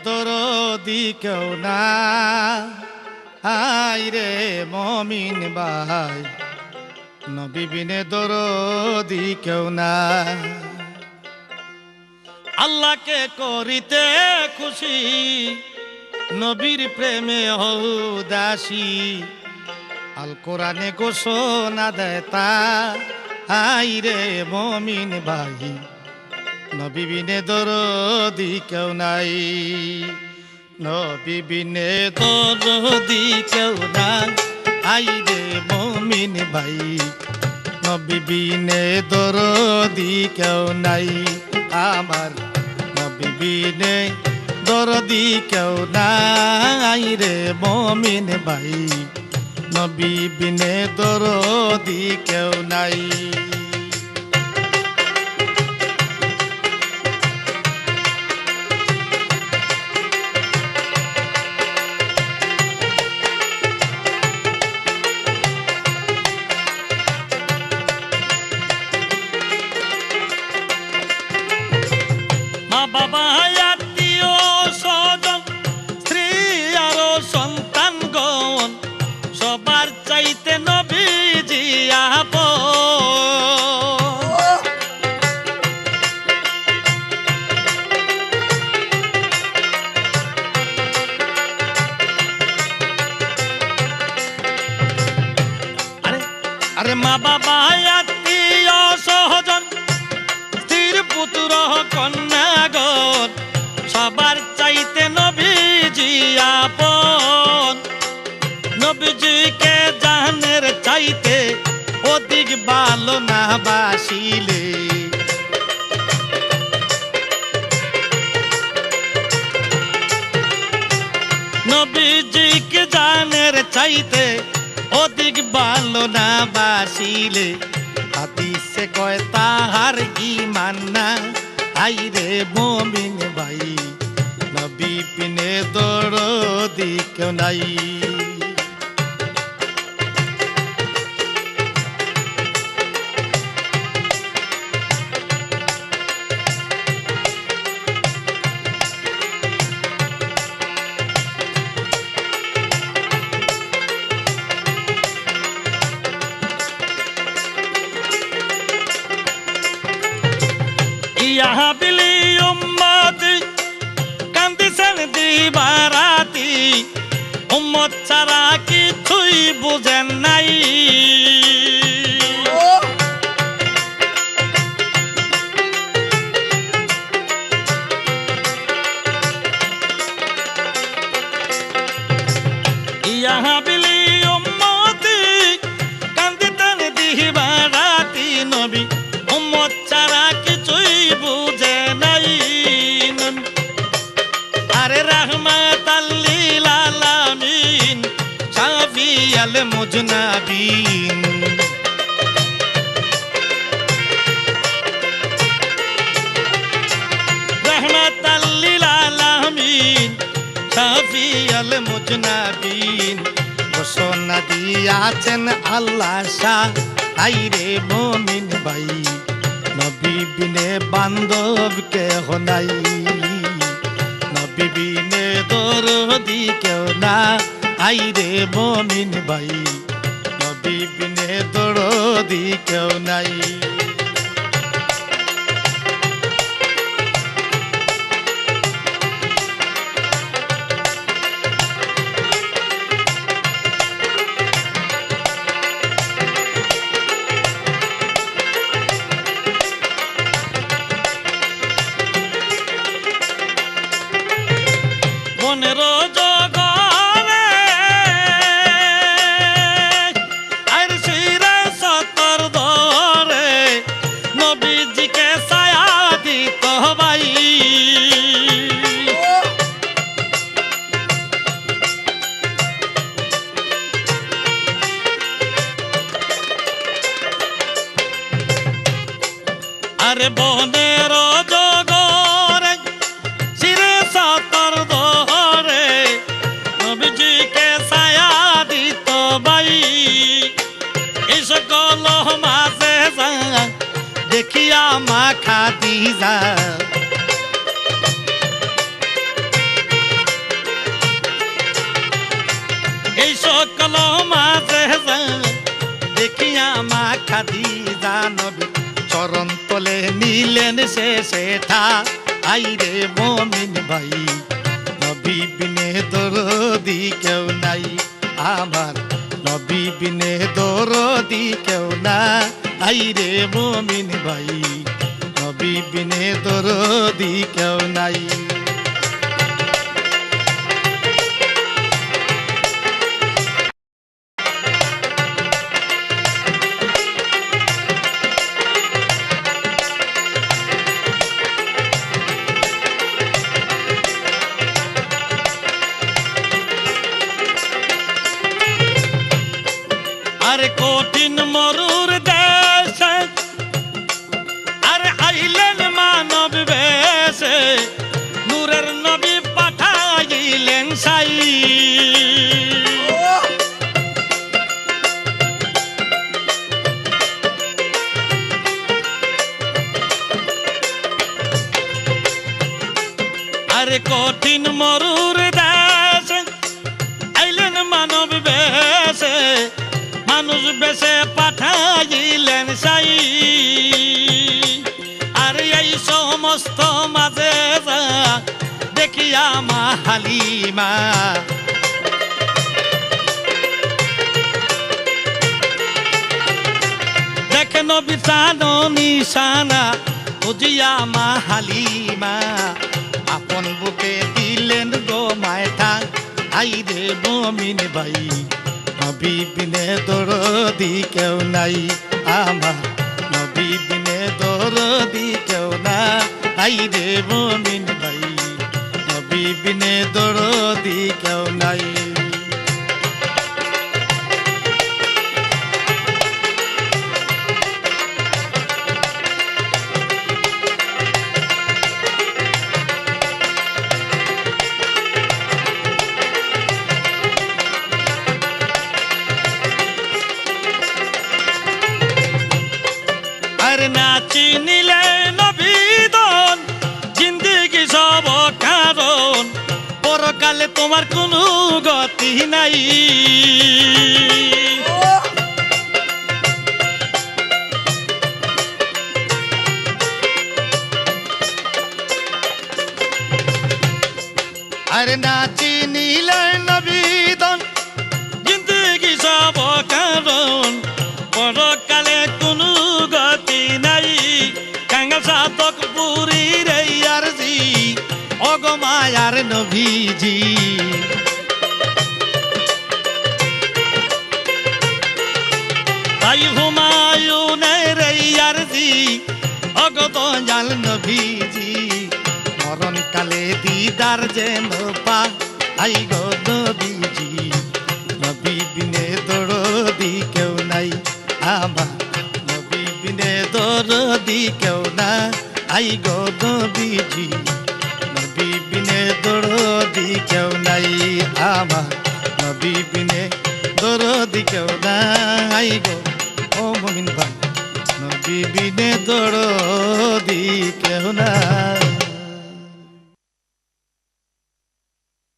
দরদি কেউ না আইরে মমিন ভাই, নবী বিনে দরদি কেউ না। আল্লাহকে করিতে খুশি, নবীর প্রেমে হও দাসী। আল কোরআনে ঘোষণা দেয় তা আইরে মমিন ভাই, নবী বিনে দরদি কেউ নাই। নবী বিনে দরদি কেউ নাই আইরে মমিন ভাই, নবী বিনে দরদি কেউ নাই আমার, নবী বিনে দরদি কেউ নাই রে মমিন ভাই, নবী বিনে দরদি কেউ নাই। মা বাবা আত্মীয় স্বজন, স্ত্রী আরো সন্তানগণ, সবার চাইতে নবীজি আপন। আরে মা বাবা আত্মীয় স্বজন, স্ত্রীর পুত্র কন্যাগণ, সবার চাইতে নবীজি আপন। নবীজিকে জানের চাইতে অধিক ভালো না বাসিলে, নবীজিকে জানের চাইতে অধিক ভালো না বাসিলে, হাদিসে কয় তাহার ঈমান না আইরে মুমিন ভাই, নবী বিনে দরদি কেউ নাই। ইয়া বিলি উম্মতি কান্দিছেন দিবারাতি, উম্মত ছাড়া কিছুই বুঝেন নাই। ইয়া বিলি উম্মতি কান্দিতেন দিবারাতি, নবী উম্মত ছাড়া কিছুই বুঝে নাই। আরে রাহমাতাল লিল আলামিন, শাফিয়াল মুজনাবিন, রাহমাতাল লিল আলামিন, শাফিয়াল মুজনাবিন, ঘোষণা দিয়াছেন আল্লাহ শাহ আইরে মুমিন ভাই, নবী বিনে বান্ধব কেহ নাই, নবী বিনে দরদি কেউ না আইরে মুমিন ভাই, নবী বিনে দরদি কেউ নাই। মনের জগরে আর শিরে সতর ধরে, নবীজিকে ছায়া দিত ভাই। আরে বনের জগরে শিরে সতর ধরে, নবীজিকে ছায়া দিত ভাই। এই সকল মাঝে দেখিয়া মা খাদিজা, খাদিজা নবী চরণ তলে নিলেন শেষে ঠাই। আইরে মুমিন ভাই নবী বিনে দরদি কেউ নাই, আমার নবী বিনে দরদি কেউ না। আইরে মুমিন ভাই নবী বিনে দরদি কেউ নাই। আরে কঠিন মরুর দেশে আরে আইলেন মানব বেশে, নূরের নবী পাঠাইলেন সাই। আরে কঠিন মরুর দেশে আইলেন মানব বেশে, মানুষ বেশে পাঠাইলেন সাই। আর এই সমস্ত মাঝে দেখিয়া মা হালিমা দেখে নবী চাঁদো নিশানা বুঝিয়া মা হালিমা আপন বুকে দিলেন গো মায়টা। আইরে মুমিন ভাই নবী বিনে দরদি কেউ নাই, আমার নবী বিনে দরদি কেউ না। আইরে মুমিন ভাই নবী বিনে দরদি কেউ নাই। না চিনিলে নবীদন জিন্দিগি সব কারণ, পরকালে তোমার কোনো গতি নাই। আরে না চিনিলে নবীদন জিন্দিগি সব কারণ, পরকালে কোনো গতি নাই। কাঙ্গাল সাধক পুরীর আরজি অগমায়ার নবীজি, তাই হুমায়ুনের আরজি অগদয়াল নবীজি। মরণকালে দিদার যেন পা আই গো নবীজি, নবী বিনে দরদি কেউ নাই, আমার নবী বিনে দরদি কেউ না। আই গো নবীজি নবী বিনে দরদি